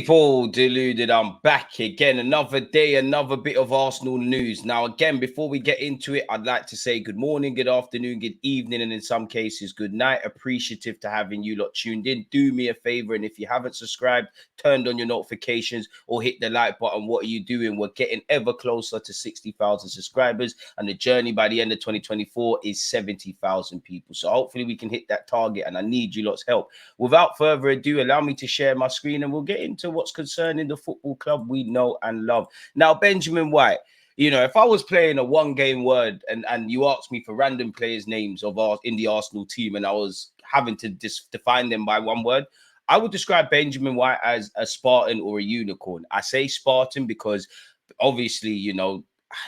People, Deluded, I'm back again. Another day, another bit of Arsenal news. Now, again, before we get into it, I'd like to say good morning, good afternoon, good evening, and in some cases, good night. Appreciative to having you lot tuned in. Do me a favor, and if you haven't subscribed, turned on your notifications, or hit the like button, what are you doing? We're getting ever closer to 60,000 subscribers, and the journey by the end of 2024 is 70,000 people. So hopefully we can hit that target, and I need you lot's help. Without further ado, allow me to share my screen, and we'll get into what's concerning the football club we know and love. Now, Benjamin White, you know, if I was playing a one-game word and you asked me for random players' names of our in the Arsenal team, and I was having to define them by one word, I would describe Benjamin White as a Spartan or a unicorn. I say Spartan because obviously, you know,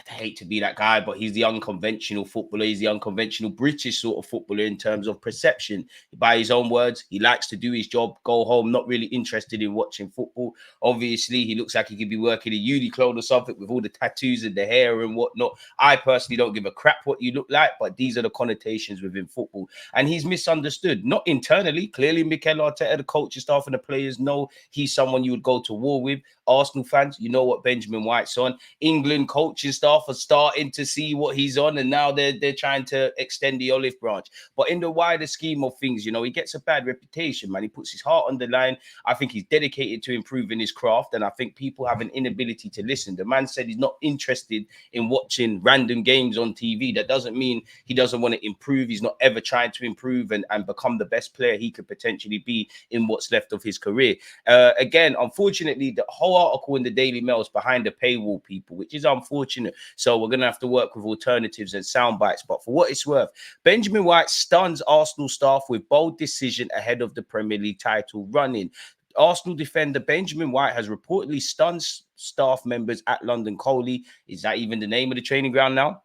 I hate to be that guy, but he's the unconventional footballer. He's the unconventional British sort of footballer in terms of perception. By his own words, he likes to do his job, go home, not really interested in watching football. Obviously, he looks like he could be working in Uniqlo or something with all the tattoos and the hair and whatnot. I personally don't give a crap what you look like, but these are the connotations within football. And he's misunderstood, not internally. Clearly, Mikel Arteta, the coaching staff and the players know he's someone you would go to war with. Arsenal fans, you know what Benjamin White's on. England coaching staff are starting to see what he's on, and now they're trying to extend the olive branch. But in the wider scheme of things, you know, he gets a bad reputation, man. He puts his heart on the line. I think he's dedicated to improving his craft, and I think people have an inability to listen. The man said he's not interested in watching random games on TV. That doesn't mean he doesn't want to improve. He's not ever trying to improve and become the best player he could potentially be in what's left of his career. Again, unfortunately, the whole article in the Daily Mail is behind the paywall, people, which is unfortunate. So we're going to have to work with alternatives and sound bites. But for what it's worth, Benjamin White stuns Arsenal staff with bold decision ahead of the Premier League title running. Arsenal defender Benjamin White has reportedly stunned staff members at London Colney. Is that even the name of the training ground now?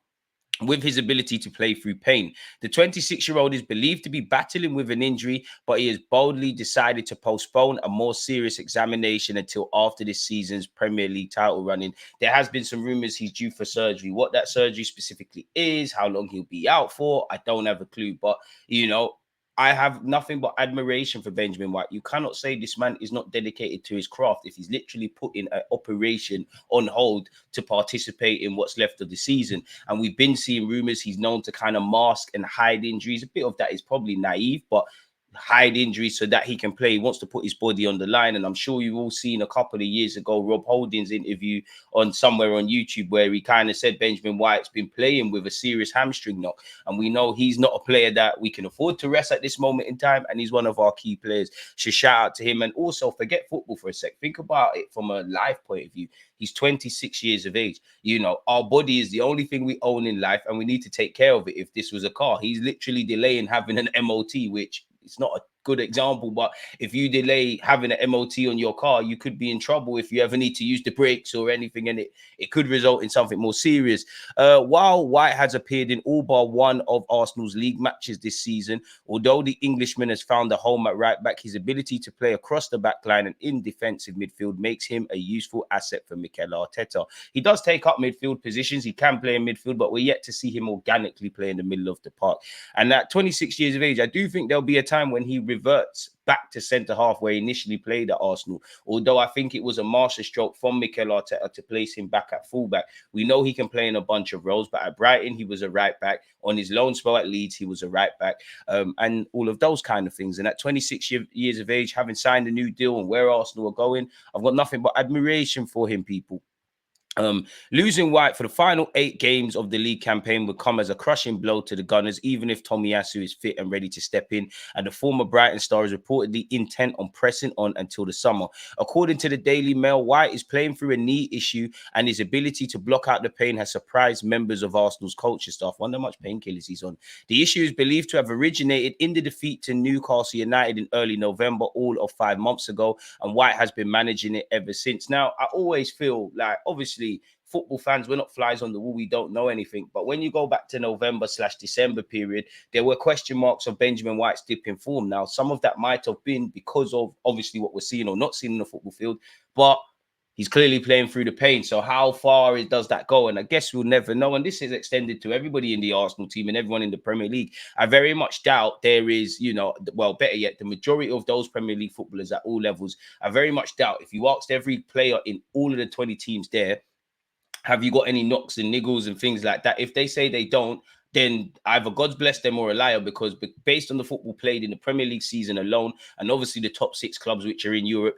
With his ability to play through pain. The 26-year-old is believed to be battling with an injury, but he has boldly decided to postpone a more serious examination until after this season's Premier League title running. There has been some rumors he's due for surgery. What that surgery specifically is, how long he'll be out for, I don't have a clue. But, you know, I have nothing but admiration for Benjamin White. You cannot say this man is not dedicated to his craft if he's literally putting an operation on hold to participate in what's left of the season. And we've been seeing rumors he's known to kind of mask and hide injuries. A bit of that is probably naive, but hide injuries so that he can play. He wants to put his body on the line. And I'm sure you've all seen a couple of years ago Rob Holding's interview on somewhere on YouTube where he kind of said Benjamin White's been playing with a serious hamstring knock. And we know he's not a player that we can afford to rest at this moment in time. And he's one of our key players. So shout out to him. And also forget football for a sec. Think about it from a life point of view. He's 26 years of age. You know, our body is the only thing we own in life and we need to take care of it. If this was a car, he's literally delaying having an MOT, which it's not a good example, but if you delay having an MOT on your car, you could be in trouble if you ever need to use the brakes or anything, and it could result in something more serious. While White has appeared in all but one of Arsenal's league matches this season, although the Englishman has found a home at right back, his ability to play across the back line and in defensive midfield makes him a useful asset for Mikel Arteta. He does take up midfield positions. He can play in midfield, but we're yet to see him organically play in the middle of the park. And at 26 years of age, I do think there'll be a time when he reverts back to centre half where he initially played at Arsenal, although I think it was a masterstroke from Mikel Arteta to place him back at fullback. We know he can play in a bunch of roles, but at Brighton he was a right back. On his loan spell at Leeds he was a right back, and all of those kind of things. And at 26 years of age, having signed a new deal and where Arsenal are going, I've got nothing but admiration for him, people. Losing White for the final 8 games of the league campaign would come as a crushing blow to the Gunners, even if Tomiyasu is fit and ready to step in. And the former Brighton star is reportedly intent on pressing on until the summer. According to the Daily Mail, White is playing through a knee issue, and his ability to block out the pain has surprised members of Arsenal's coaching staff. Wonder how much painkillers he's on. The issue is believed to have originated in the defeat to Newcastle United in early November, all of 5 months ago, and White has been managing it ever since. Now, I always feel like, obviously, football fans, we're not flies on the wall, we don't know anything. But when you go back to November/December period, there were question marks of Benjamin White's dip in form. Now, some of that might have been because of obviously what we're seeing or not seeing in the football field, but he's clearly playing through the pain. So how far does that go? And I guess we'll never know. And this is extended to everybody in the Arsenal team and everyone in the Premier League. I very much doubt there is, well, better yet, the majority of those Premier League footballers at all levels, I very much doubt if you asked every player in all of the 20 teams there, have you got any knocks and niggles and things like that? If they say they don't, then either God's bless them or a liar, because based on the football played in the Premier League season alone, and obviously the top 6 clubs which are in Europe,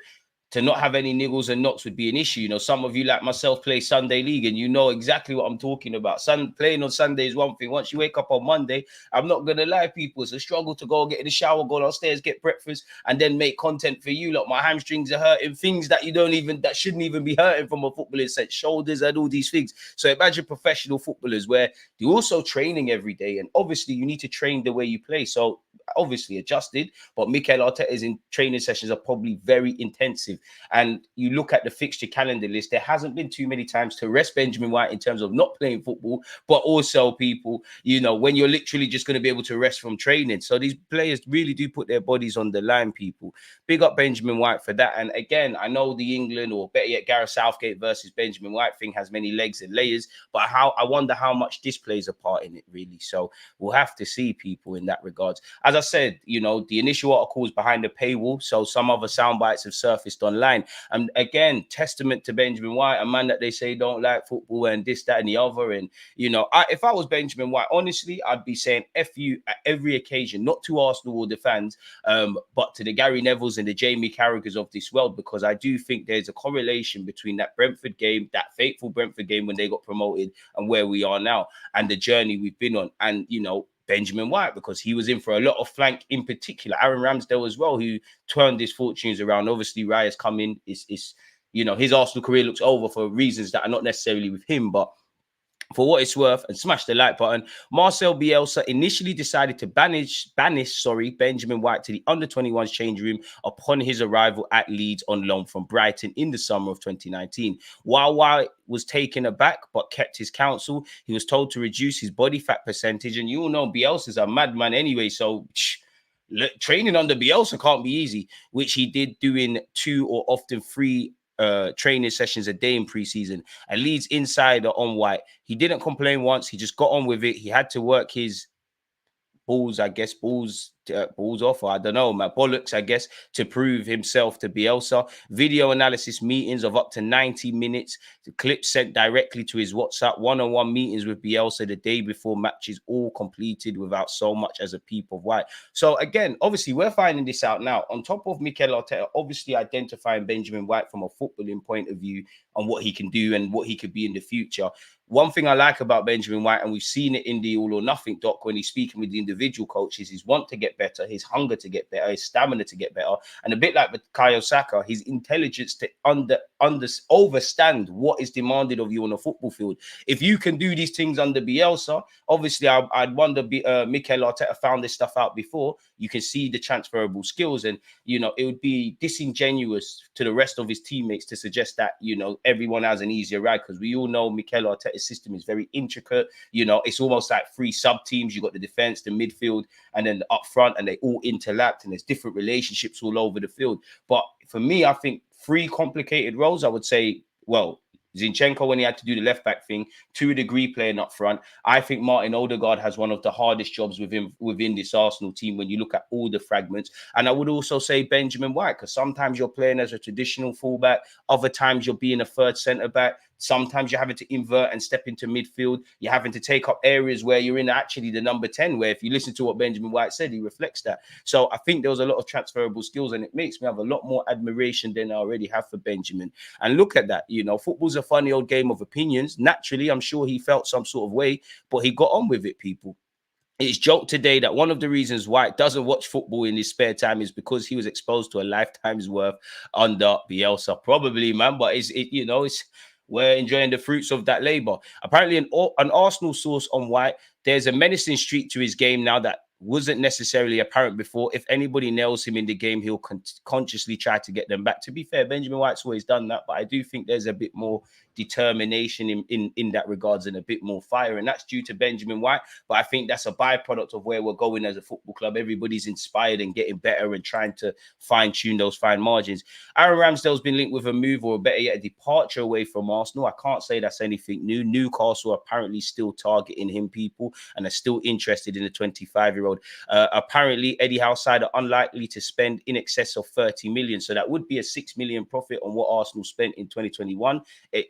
to not have any niggles and knocks would be an issue. Some of you like myself play Sunday League, and you know exactly what I'm talking about. Playing on Sunday is one thing. Once you wake up on Monday, I'm not going to lie, people, it's a struggle to go get in the shower, go downstairs, get breakfast, and then make content for you. Like, my hamstrings are hurting, things that that shouldn't even be hurting from a footballing sense, shoulders and all these things. So imagine professional footballers where they're also training every day, and obviously you need to train the way you play. So obviously adjusted, but Mikel Arteta's in training sessions are probably very intensive. And you look at the fixture calendar list, there hasn't been too many times to rest Benjamin White in terms of not playing football, but also people, when you're literally just going to be able to rest from training. So these players really do put their bodies on the line, people. Big up Benjamin White for that. And again, I know the England, or better yet, Gareth Southgate versus Benjamin White thing has many legs and layers, but I wonder how much this plays a part in it, really. So we'll have to see, people, in that regards. As I said, the initial article was behind the paywall, so some other sound bites have surfaced online. And again, testament to Benjamin White, a man that they say don't like football and this, that, and the other. And, if I was Benjamin White, honestly, I'd be saying F you at every occasion, not to Arsenal or the fans, but to the Gary Nevilles and the Jamie Carragers of this world, because I do think there's a correlation between that Brentford game, that fateful Brentford game when they got promoted, and where we are now, and the journey we've been on. And, Benjamin White, because he was in for a lot of flank, in particular Aaron Ramsdale as well, who turned his fortunes around. Obviously, Raya's come in, his Arsenal career looks over for reasons that are not necessarily with him, but for what it's worth, and smash the like button, Marcel Bielsa initially decided to banish Benjamin White to the under-21s change room upon his arrival at Leeds on loan from Brighton in the summer of 2019. While White was taken aback but kept his counsel, he was told to reduce his body fat percentage. And you all know Bielsa's a madman anyway, so training under Bielsa can't be easy, which he did, doing 2 or often 3 training sessions a day in preseason. A Leeds insider on White, he didn't complain once. He just got on with it. He had to work his balls off, or I don't know, my bollocks, I guess, to prove himself to Bielsa. Video analysis meetings of up to 90 minutes. The clips sent directly to his WhatsApp. One-on-one meetings with Bielsa the day before matches, all completed without so much as a peep of White. So again, obviously, we're finding this out now. On top of Mikel Arteta obviously identifying Benjamin White from a footballing point of view on what he can do and what he could be in the future. One thing I like about Benjamin White, and we've seen it in the All or Nothing doc when he's speaking with the individual coaches, his want to get better, his hunger to get better, his stamina to get better, and a bit like Bukayo Saka, his intelligence to overstand what is demanded of you on a football field. If you can do these things under Bielsa, obviously I'd wonder Mikel Arteta found this stuff out before. You can see the transferable skills, and it would be disingenuous to the rest of his teammates to suggest that everyone has an easier ride, because we all know Mikel Arteta's system is very intricate. It's almost like 3 sub teams. You got the defense, the midfield, and then the up front, and they all interlapped, and there's different relationships all over the field. But for me, I think 3 complicated roles. I would say, well, Zinchenko, when he had to do the left back thing, to a degree playing up front. I think Martin Odegaard has one of the hardest jobs within this Arsenal team when you look at all the fragments. And I would also say Benjamin White, because sometimes you're playing as a traditional fullback, other times you're being a third centre back. Sometimes you're having to invert and step into midfield. You're having to take up areas where you're in actually the number 10, where if you listen to what Benjamin White said, he reflects that. So I think there was a lot of transferable skills, and it makes me have a lot more admiration than I already have for Benjamin. And look at that. Football's a funny old game of opinions. Naturally, I'm sure he felt some sort of way, but he got on with it, people. It's joked today that one of the reasons White doesn't watch football in his spare time is because he was exposed to a lifetime's worth under Bielsa. Probably, man, but we're enjoying the fruits of that labor. Apparently, an Arsenal source on White, there's a menacing streak to his game now that wasn't necessarily apparent before. If anybody nails him in the game, he'll consciously try to get them back. To be fair, Benjamin White's always done that, but I do think there's a bit more determination in that regards and a bit more fire, and that's due to Benjamin White. But I think that's a byproduct of where we're going as a football club. Everybody's inspired and getting better and trying to fine-tune those fine margins. Aaron Ramsdale's been linked with a move, or better yet, a departure away from Arsenal. I can't say that's anything new. Newcastle are apparently still targeting him, people, and are still interested in the 25-year-old. Apparently, Eddie Howe's side are unlikely to spend in excess of 30 million. So that would be a 6 million profit on what Arsenal spent in 2021,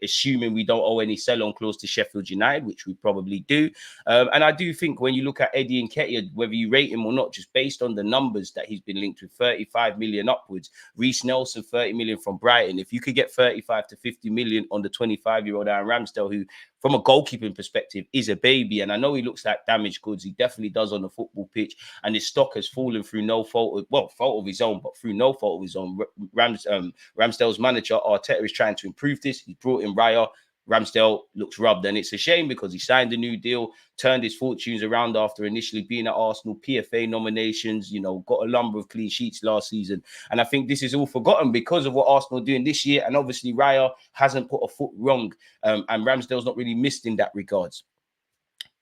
assuming we don't owe any sell-on clause to Sheffield United, which we probably do. And I do think when you look at Eddie Nketiah, whether you rate him or not, just based on the numbers that he's been linked with, 35 million upwards. Reece Nelson, 30 million from Brighton. If you could get 35 to 50 million on the 25-year-old Aaron Ramsdale, who from a goalkeeping perspective is a baby, and I know he looks like damaged goods, he definitely does on the football pitch, and his stock has fallen through no fault of his own, but through no fault of his own. Ramsdale's manager Arteta is trying to improve this. He brought in Raya. Ramsdale looks rubbed, and it's a shame because he signed a new deal, turned his fortunes around after initially being at Arsenal, PFA nominations, got a number of clean sheets last season. And I think this is all forgotten because of what Arsenal are doing this year. And obviously Raya hasn't put a foot wrong, and Ramsdale's not really missed in that regards.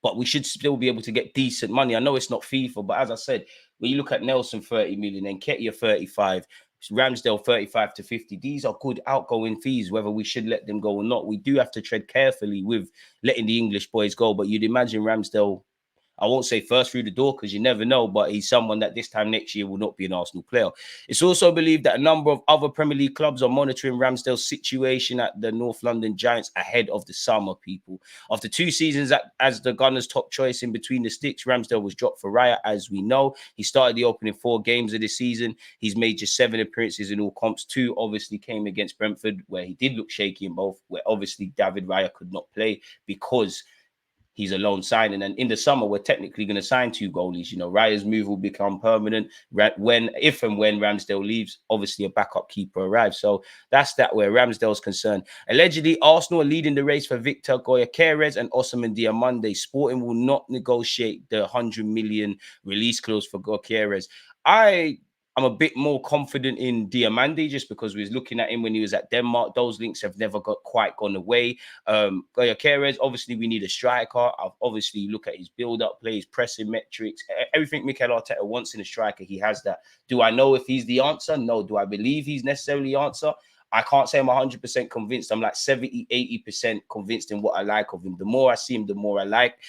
But we should still be able to get decent money. I know it's not FIFA, but as I said, when you look at Nelson, 30 million, and Nketiah, 35, Ramsdale, 35 to 50, these are good outgoing fees, whether we should let them go or not. We do have to tread carefully with letting the English boys go, but you'd imagine Ramsdale, I won't say first through the door because you never know, but he's someone that this time next year will not be an Arsenal player. It's also believed that a number of other Premier League clubs are monitoring Ramsdale's situation at the North London Giants ahead of the summer, people. After 2 seasons as the Gunners' top choice in between the sticks, Ramsdale was dropped for Raya, as we know. He started the opening 4 games of the season. He's made just 7 appearances in all comps. 2 obviously came against Brentford, where he did look shaky in both, where obviously David Raya could not play because he's a loan signing, and in the summer we're technically going to sign 2 goalies. Raya's move will become permanent if and when Ramsdale leaves. Obviously, a backup keeper arrives. So that's that where Ramsdale's concerned. Allegedly, Arsenal are leading the race for Victor Gyökeres and Gyökeres Diomande. Sporting will not negotiate the 100 million release clause for Gyökeres. I'm a bit more confident in Diomande just because we was looking at him when he was at Denmark. Those links have never quite gone away. Gyökeres, obviously we need a striker. I've obviously look at his build-up play, his pressing metrics, everything Mikel Arteta wants in a striker. He has that. Do I know if he's the answer? No. Do I believe he's necessarily the answer? I can't say I'm 100% convinced. I'm like 70, 80% convinced in what I like of him. The more I see him, the more I like.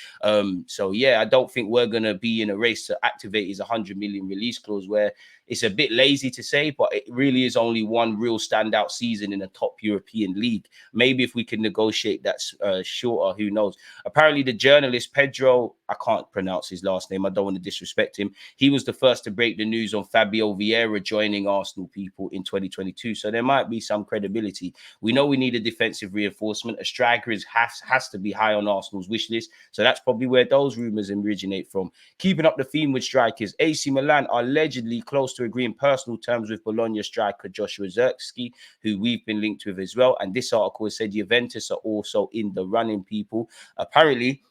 So yeah, I don't think we're going to be in a race to activate his 100 million release clause, where it's a bit lazy to say, but it really is only one real standout season in a top European league. Maybe if we can negotiate that shorter, who knows? Apparently the journalist Pedro, I can't pronounce his last name, I don't want to disrespect him, he was the first to break the news on Fabio Vieira joining Arsenal, people, in 2022. So there might be some credibility. We know we need a defensive reinforcement. A striker has to be high on Arsenal's wish list. So that's probably where those rumours originate from. Keeping up the theme with strikers, AC Milan are allegedly close to agreeing personal terms with Bologna striker Joshua Zirkzee, who we've been linked with as well. And this article has said Juventus are also in the running, people. Apparently,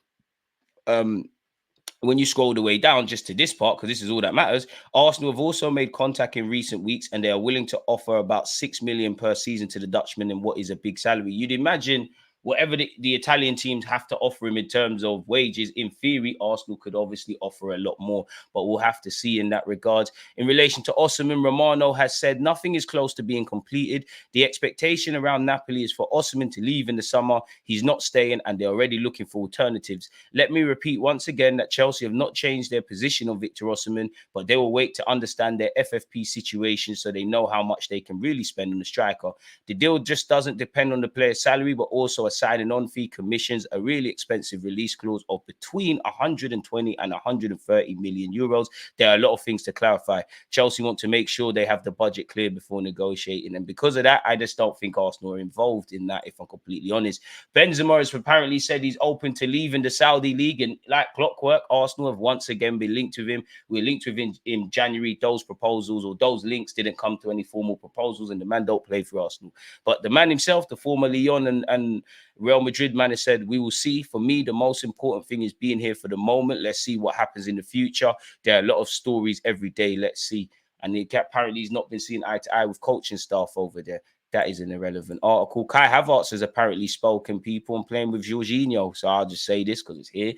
when you scroll the way down just to this part, because this is all that matters, Arsenal have also made contact in recent weeks, and they are willing to offer about 6 million per season to the Dutchman in what is a big salary. You'd imagine whatever the Italian teams have to offer him in terms of wages, in theory, Arsenal could obviously offer a lot more, but we'll have to see in that regard. In relation to Osimhen, Romano has said nothing is close to being completed. The expectation around Napoli is for Osimhen to leave in the summer. He's not staying, and they're already looking for alternatives. Let me repeat once again that Chelsea have not changed their position on Victor Osimhen, but they will wait to understand their FFP situation so they know how much they can really spend on the striker. The deal just doesn't depend on the player's salary, but also a signing on fee, commissions, a really expensive release clause of between 120 and 130 million euros. There are a lot of things to clarify. Chelsea want to make sure they have the budget clear before negotiating, and because of that, I just don't think Arsenal are involved in that, if I'm completely honest. Benzema has apparently said he's open to leaving the Saudi league, and like clockwork, Arsenal have once again been linked with him. We were linked with him in January. Those proposals or those links didn't come to any formal proposals, and the man don't play for Arsenal. But the man himself, the former Lyon and Real Madrid man has said, we will see. For me, the most important thing is being here for the moment. Let's see what happens in the future. There are a lot of stories every day. Let's see. And apparently he's not been seen eye to eye with coaching staff over there. That is an irrelevant article. Kai Havertz has apparently spoken, people, and playing with Jorginho. So I'll just say this because it's here.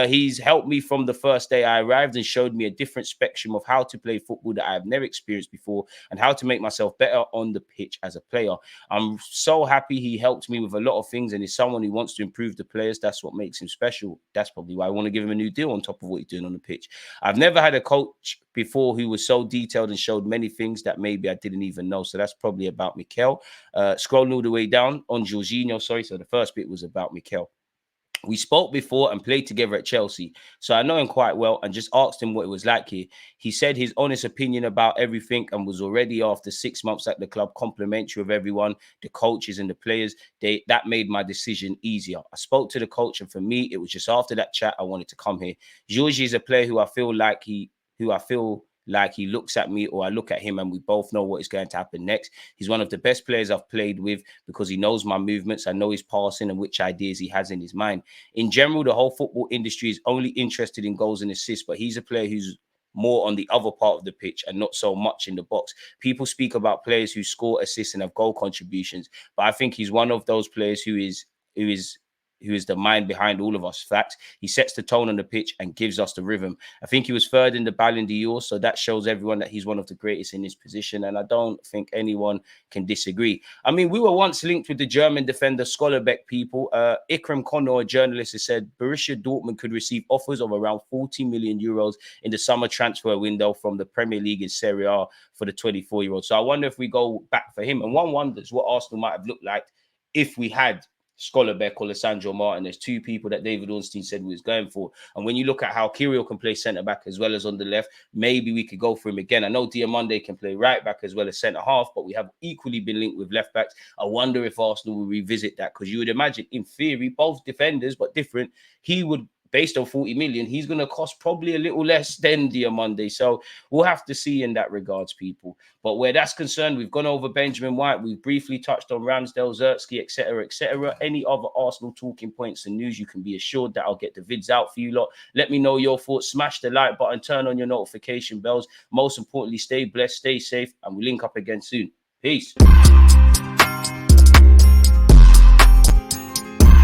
He's helped me from the first day I arrived and showed me a different spectrum of how to play football that I have never experienced before and how to make myself better on the pitch as a player. I'm so happy he helped me with a lot of things and is someone who wants to improve the players. That's what makes him special. That's probably why I want to give him a new deal on top of what he's doing on the pitch. I've never had a coach before who was so detailed and showed many things that maybe I didn't even know. So that's probably about Mikel. Scrolling all the way down on Jorginho, sorry. So the first bit was about Mikel. We spoke before and played together at Chelsea, so I know him quite well and just asked him what it was like here. He said his honest opinion about everything and was already, after 6 months at the club, complimentary of everyone, the coaches and the players. That made my decision easier. I spoke to the coach and for me, it was just after that chat, I wanted to come here. Jorginho is a player who I feel like he looks at me or I look at him and we both know what is going to happen next. He's one of the best players I've played with because he knows my movements. I know his passing and which ideas he has in his mind. In general, the whole football industry is only interested in goals and assists, but he's a player who's more on the other part of the pitch and not so much in the box. People speak about players who score assists and have goal contributions, but I think he's one of those players who is the mind behind all of us. Facts. He sets the tone on the pitch and gives us the rhythm. I think he was third in the Ballon d'Or, so that shows everyone that he's one of the greatest in his position, and I don't think anyone can disagree. I mean, we were once linked with the German defender Schollerbeck, people. Ikram Konor, a journalist, has said Borussia Dortmund could receive offers of around 40 million euros in the summer transfer window from the Premier League in Serie A for the 24-year-old. So I wonder if we go back for him. And one wonders what Arsenal might have looked like if we had Schollerbeck or Lissandro Martin. There's two people that David Ornstein said we was going for. And when you look at how Kirill can play centre-back as well as on the left, maybe we could go for him again. I know Diomande can play right-back as well as centre-half, but we have equally been linked with left-backs. I wonder if Arsenal will revisit that, because you would imagine, in theory, both defenders, but different, he would, based on 40 million, he's going to cost probably a little less than Diomande. So we'll have to see in that regards, people. But where that's concerned, we've gone over Benjamin White. We've briefly touched on Ramsdale, Zirkzee, etc., etc. Any other Arsenal talking points and news, you can be assured that I'll get the vids out for you lot. Let me know your thoughts. Smash the like button, turn on your notification bells. Most importantly, stay blessed, stay safe, and we'll link up again soon. Peace.